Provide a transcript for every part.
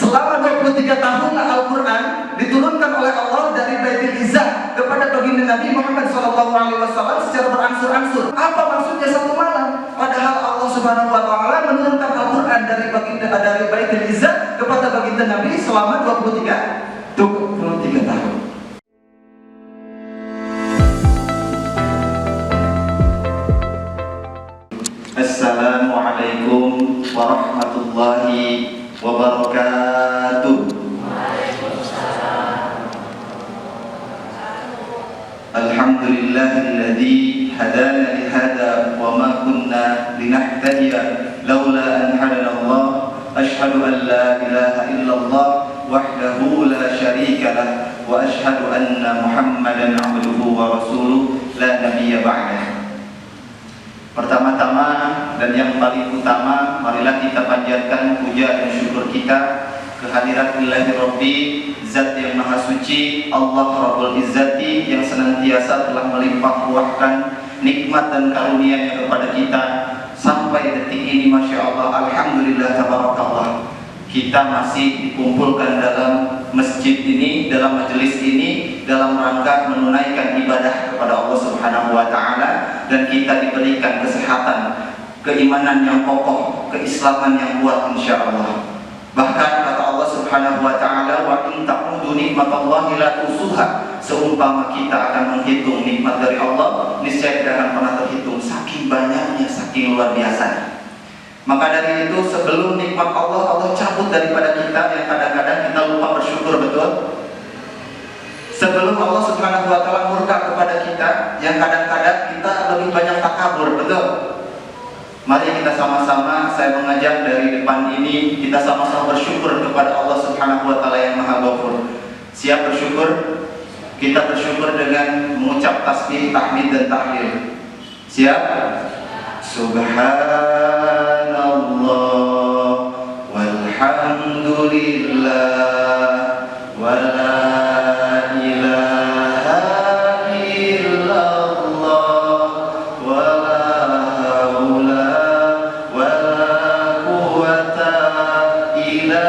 Selama 23 tahun Al-Quran diturunkan oleh Allah dari Baitul Izzah kepada baginda Nabi Muhammad SAW secara berangsur-angsur. Apa maksudnya satu malam? Padahal Allah Subhanahu Wa Taala menurunkan Al-Quran dari Baitul Izzah kepada baginda Nabi selama 23 tahun. Assalamualaikum warahmatullahi wabarakatuh. Alhamdulillahilladzi hadana li hada wa ma kunna linahtadiya laula an hadana Allah. Asyhadu an la ilaha illallah wahdahu la syarika lah wa asyhadu anna Muhammadan abduhu wa rasuluh la nabiyya ba'dah. Pertama-tama dan yang paling utama, marilah kita panjatkan puja dan syukur kita kehadirat Ilahi Rabbi, Zat yang Maha Suci, Allah Rabbul Izzati yang senantiasa telah melimpah ruahkan nikmat dan karunia-Nya kepada kita sampai detik ini. Masya Allah, Alhamdulillah, Tabarakallah, kita masih dikumpulkan dalam masjid ini, dalam majelis ini, dalam rangka menunaikan ibadah kepada Allah Subhanahu Wa Taala, dan kita diberikan kesehatan, keimanan yang kokoh, keislaman yang kuat, insya Allah. Bahkan kata Allah Subhanahu Wa Taala, wa in ta'udu nikmatallahi la tusuha, seumpama kita akan menghitung nikmat dari Allah, niscaya tidak akan pernah terhitung, saking banyaknya, saking luar biasa. Maka dari itu, sebelum nikmat Allah cabut daripada kita, yang kadang-kadang kita lupa bersyukur, betul? Sebelum Allah Subhanahu Wa Taala murka kepada kita, yang kadang-kadang kita lebih banyak takabur, betul? Mari kita sama-sama, saya mengajak dari depan ini, kita sama-sama bersyukur kepada Allah Subhanahu Wa Taala yang Maha Ghafur. Siap bersyukur? Kita bersyukur dengan mengucap tasbih, tahmid dan tahlil. Siap? Subhanallah walhamdulillah wa la ilaha illallah wa la haula wa la quwwata illa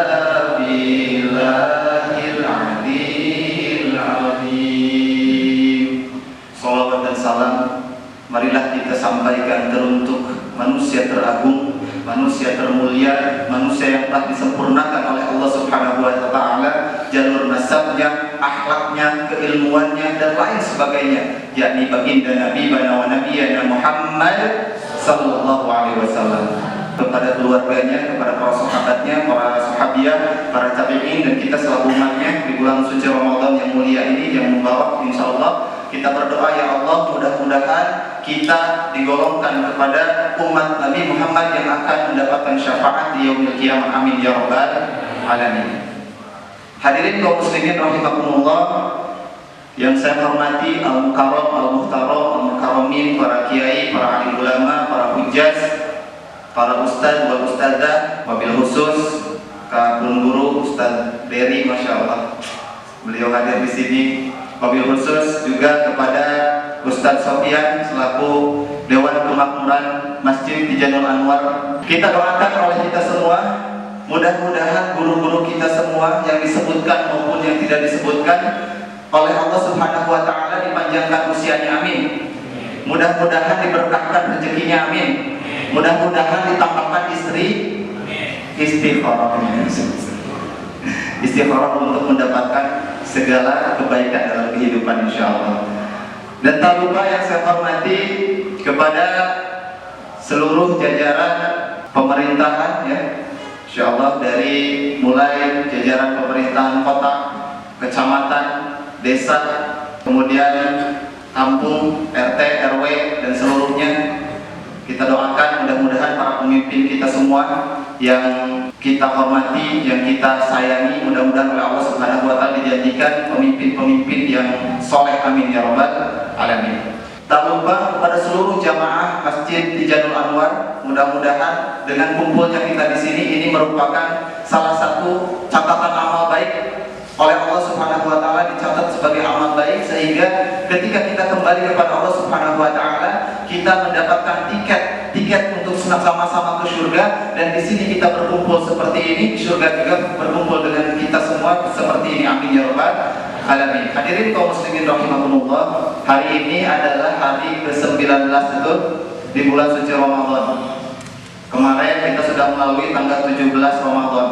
billahil aliyyil azim. Salawat dan salam marilah kita sampaikan teruntuk manusia teragung, manusia termulia, manusia yang telah disempurnakan oleh Allah Subhanahu Wa Taala jalur nasabnya, akhlaknya, keilmuannya dan lain sebagainya, yakni baginda Nabi wa Nabiyana Muhammad Sallallahu Alaihi Wasallam, kepada keluarganya, kepada para sahabatnya, para sahabiah, para tabi'in, dan kita selaku umatnya di bulan suci Ramadan yang mulia ini, yang mubarak, insyaallah. Kita berdoa, ya Allah, mudah-mudahan kita digolongkan kepada umat Nabi Muhammad yang akan mendapatkan syafaat di yaumil qiyamah. Amin ya rabbal alamin. Hadirin kaum muslimin rahimakumullah, yang saya hormati al-mukarram, al-muhtaram, al-mukarramin, para kiai, para alim ulama, para hujjaj, para ustaz wal ustadzah, wabil khusus Kak Guru Ustaz Berry, masya Allah, beliau hadir di sini. Wabil khusus juga kepada Ustaz Sofian selaku Dewan Kemakmuran Masjid Tijanul Anwar. Kita doakan oleh kita semua, mudah-mudahan guru-guru kita semua yang disebutkan maupun yang tidak disebutkan oleh Allah Subhanahu Wa Taala dipanjangkan usianya, amin. Mudah-mudahan diberkahkan rezekinya, amin. Mudah-mudahan ditambahkan istikharah untuk mendapatkan segala kebaikan dalam kehidupan, insya Allah. Dan tak lupa yang saya hormati kepada seluruh jajaran pemerintahan, ya, insya Allah, dari mulai jajaran pemerintahan kota, kecamatan, desa, kemudian kampung, RT, RW, dan seluruhnya. Kita doakan mudah-mudahan para pemimpin kita semua yang kita hormati, yang kita sayangi, mudah-mudahan oleh Allah Subhanahu Wa Taala dijadikan pemimpin-pemimpin yang soleh, amin ya rabbal alamin. Tak lupa kepada seluruh jamaah Masjid Tijanul Anwar, mudah-mudahan dengan kumpulnya kita di sini, ini merupakan salah satu catatan amal baik oleh Allah Subhanahu Wa Taala, dicatat sebagai amal baik, sehingga ketika kita kembali kepada Allah Subhanahu Wa Taala, kita mendapatkan tiket untuk sama-sama ke surga. Dan di sini kita berkumpul seperti ini, di surga juga berkumpul dengan alamin. Hadirin kaum muslimin rahimakumullah, hari ini adalah hari ke-19 betul di bulan suci Ramadan. Kemarin kita sudah melalui tanggal 17 Ramadan.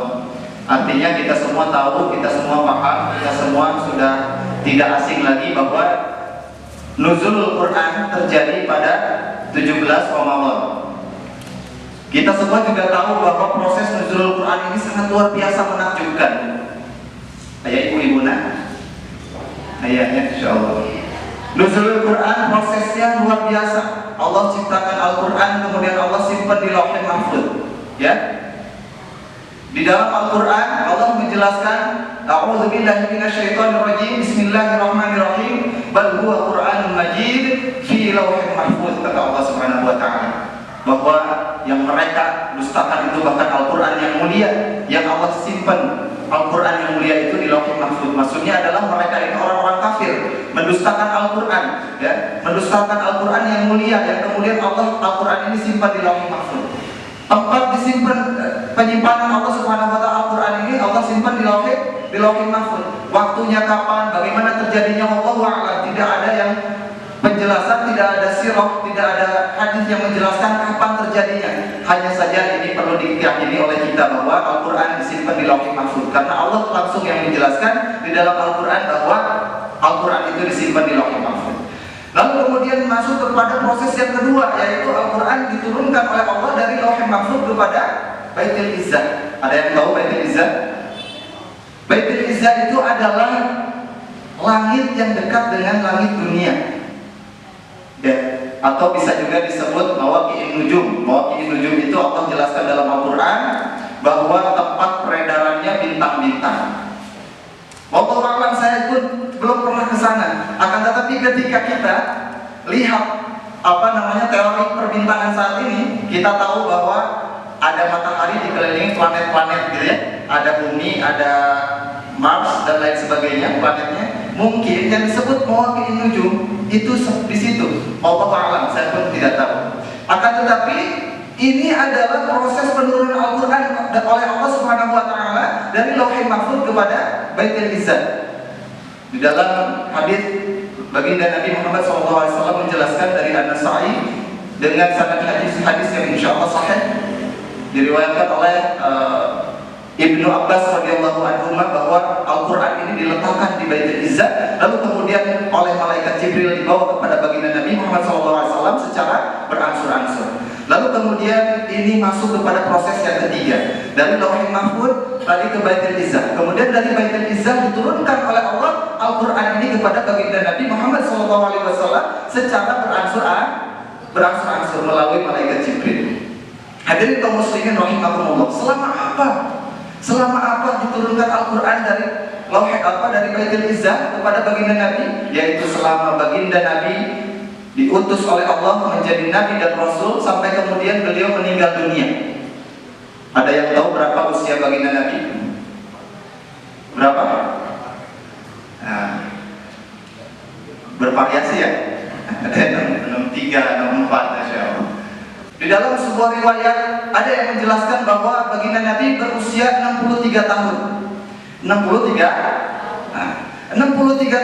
Artinya kita semua tahu, kita semua paham, kita semua sudah tidak asing lagi bahwa nuzulul Quran terjadi pada 17 Ramadan. Kita semua juga tahu bahwa proses nuzulul Quran ini sangat luar biasa menakjubkan. Ayah ibu-ibu nak, ayahnya insyaallah. Nuzulul Quran prosesnya luar biasa. Allah ciptakan Al-Quran, kemudian Allah simpan di Lauhul Mahfuz. Ya. Di dalam Al-Quran Allah menjelaskan, A'udzubillahi minasyaitonirrajim, Bismillahirrahmanirrahim, bal huwa Qur'anun Majid fi Lauhul Mahfuz, kata Allah Subhanahu wa taala. Bahwa yang mereka dustakan itu bahkan Al-Quran yang mulia, yang Allah simpan Al-Quran yang mulia itu di Lauhul Mahfuz. Maksudnya adalah mereka itu orang-orang kafir, mendustakan Al-Quran, ya, mendustakan Al-Quran yang mulia, yang kemudian Allah Al-Quran ini simpan di Lauhul Mahfuz. Tempat disimpan penyimpanan Allah Subhanahu wa taala Al-Quran ini Allah simpan di Lauhul Mahfuz. Waktunya kapan, bagaimana terjadinya, wallahu a'lam. Tidak ada yang penjelasan, tidak ada sirah, tidak ada hadis yang menjelaskan kapan terjadinya. Hanya saja ini perlu diyakini oleh kita bahwa Al-Quran disimpan di Lauhul Mahfuz, karena Allah langsung yang menjelaskan di dalam Al-Quran bahwa Al-Quran itu disimpan di Lauhul Mahfuz. Lalu kemudian masuk kepada proses yang kedua, yaitu Al-Quran diturunkan oleh Allah dari Lauhul Mahfuz kepada Baitul Izzah. Ada yang tahu Baitul Izzah? Baitul Izzah itu adalah langit yang dekat dengan langit dunia. Ya, atau bisa juga disebut Mawaqi'in Nujum. Mawaqi'in Nujum itu Allah jelaskan dalam Al-Quran bahwa tempat peredarannya bintang-bintang. Wallahu a'lam, saya pun belum pernah ke sana. Akan tetapi ketika kita lihat teori perbintangan saat ini, kita tahu bahwa ada matahari dikelilingi planet-planet gitu ya. Ada bumi, ada Mars dan lain sebagainya planetnya. Mungkin yang disebut Mawaqi'in Nujum itu di situ. Wallahu a'lam, saya pun tidak tahu. Akan tetapi ini adalah proses penurunan Al-Quran oleh Allah Subhanahu wa taala dari Lauhul Mahfuz kepada Baitul Izzah. Di dalam hadis baginda Nabi Muhammad SAW menjelaskan dari An-Nasa'i dengan sanad hadis yang insyaallah sahih, diriwayatkan oleh Ibnu Abbas radhiyallahu anhu bahwa Al-Quran ini diletakkan di Baitul Izzah, lalu kemudian oleh malaikat Jibril dibawa kepada baginda Nabi Muhammad SAW secara berangsur-angsur. Lalu kemudian ini masuk kepada proses yang ketiga, dari Lauhul Mahfuz tadi ke Baitul Izzah. Kemudian dari Baitul Izzah diturunkan oleh Allah Al-Quran ini kepada baginda Nabi Muhammad SAW secara berangsur-angsur melalui malaikat Jibril. Hadirin kaum muslimin rahimakumullah, selama apa diturunkan Al-Quran dari dari Baitul Izzah kepada baginda Nabi, yaitu selama baginda Nabi diutus oleh Allah menjadi Nabi dan Rasul sampai kemudian beliau meninggal dunia. Ada yang tahu berapa usia baginda Nabi? Berapa? Nah, bervariasi ya. Ada yang 63, 64, Masya Allah. Di dalam sebuah riwayat ada yang menjelaskan bahwa baginda Nabi berusia 63 tahun. 63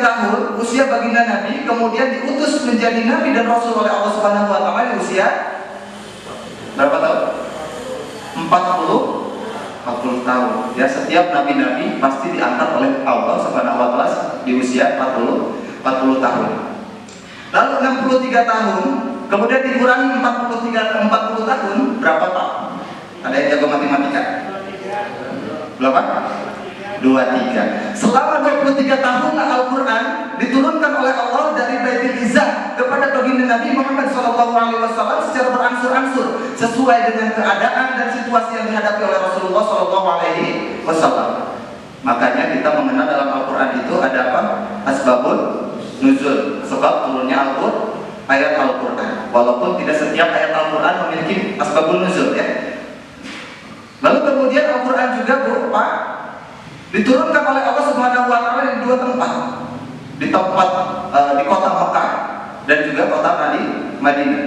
tahun usia baginda Nabi, kemudian diutus menjadi Nabi dan Rasul oleh Allah Subhanahu wa taala di usia berapa tahun? 40 tahun. Ya, setiap nabi-nabi pasti diangkat oleh Allah Subhanahu wa taala di usia 40 tahun. Lalu 63 tahun, kemudian dikurangi 40 tahun, berapa Pak? Ada yang jago matematika? Berapa? 23. Selama 23 tahun Al-Quran diturunkan oleh Allah dari Baitul Izzah kepada baginda Nabi Muhammad SAW secara berangsur-angsur sesuai dengan keadaan dan situasi yang dihadapi oleh Rasulullah SAW. Makanya kita mengenal dalam Al-Quran itu ada apa? Asbabun nuzul, sebab turunnya ayat Al-Quran. Walaupun tidak setiap ayat Al-Quran memiliki asbabun nuzul ya. Lalu kemudian Al-Quran juga berupa diturunkan oleh Allah Subhanahu wa taala di dua tempat. Di kota Mekah dan juga kota Madinah.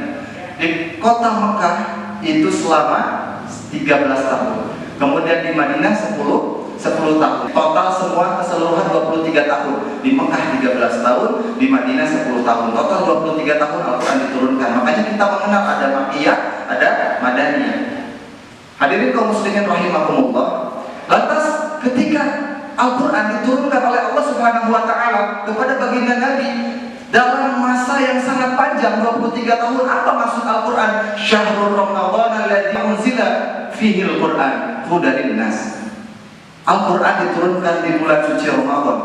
Di kota Mekah itu selama 13 tahun. Kemudian di Madinah 10 tahun. Total semua keseluruhan 23 23 tahun, di Mekah 13 tahun, di Madinah 10 tahun, total 23 tahun Al-Quran diturunkan. Makanya kita mengenal ada Makkiyah, ada Madaniyah. Hadirin kaum muslimin rahimakumullah. Lantas ketika Al-Quran diturunkan oleh Allah Subhanahu wa Ta'ala kepada baginda Nabi dalam masa yang sangat panjang 23 tahun, apa maksud Al-Quran? Syahrul Ramadan alladzi unzila fihi al-Quran hudan linnas. Al-Quran diturunkan di bulan suci Ramadan.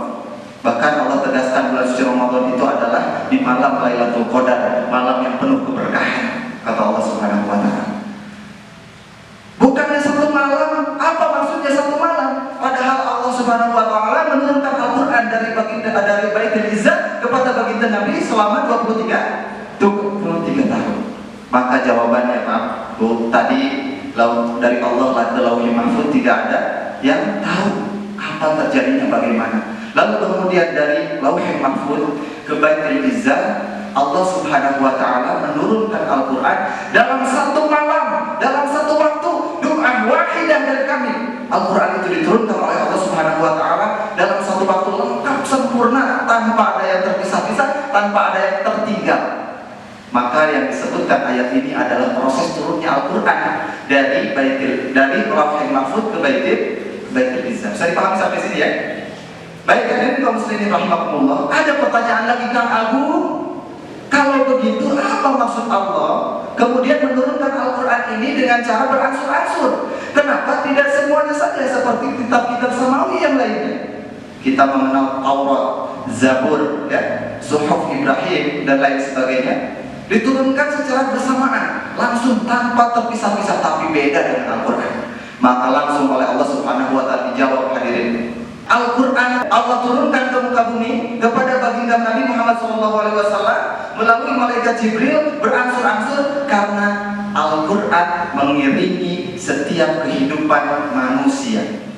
Bahkan Allah tegaskan bulan suci Ramadan itu adalah di malam Lailatul Qadar, malam yang penuh keberkahan, kata Allah Subhanahu wa Ta'ala. Bukannya satu malam, apa maksudnya satu malam? Padahal Allah Subhanahu wa Ta'ala menurunkan Al-Quran dari Baitul Izzah kepada baginda Nabi selama 23 tahun. Maka jawabannya Pak, Bu, tadi dari Allah ke Lauhul Mahfuz tidak ada yang tahu kapan terjadinya bagaimana. Lalu kemudian dari Lauhul Mahfuz ke Baitul Izzah, Allah Subhanahu wa Ta'ala menurunkan Al-Quran dalam satu malam, dalam satu waktu, doa wahidah dari kami. Al-Quran itu diturunkan oleh Allah Subhanahu wa Ta'ala dalam satu waktu lengkap, sempurna, tanpa ada yang terpisah-pisah, tanpa ada yang tertinggal. Maka yang disebutkan ayat ini adalah proses turunnya Al-Quran dari Lauhul Mahfuz ke Baitul Izzah. Bisa dipahami sampai sini ya? Baik, hadirin kaum muslimin rahimakumullah. Ada pertanyaan lagi Kang Agung. Kalau begitu apa maksud Allah kemudian menurunkan Al-Quran ini dengan cara beransur-ansur? Kenapa tidak semuanya saja seperti kitab-kitab samawi yang lainnya? Kita mengenal Taurat, Zabur, ya, Suhuf Ibrahim dan lain sebagainya, diturunkan secara bersamaan, langsung tanpa terpisah-pisah, tapi beda dengan Al-Quran. Maka langsung oleh Allah Subhanahu wa Ta'ala dijawab, hadirin. Al-Quran Allah turunkan ke muka bumi kepada baginda Nabi Muhammad SAW melalui malaikat Jibril beransur-ansur karena Al-Quran mengiringi setiap kehidupan manusia.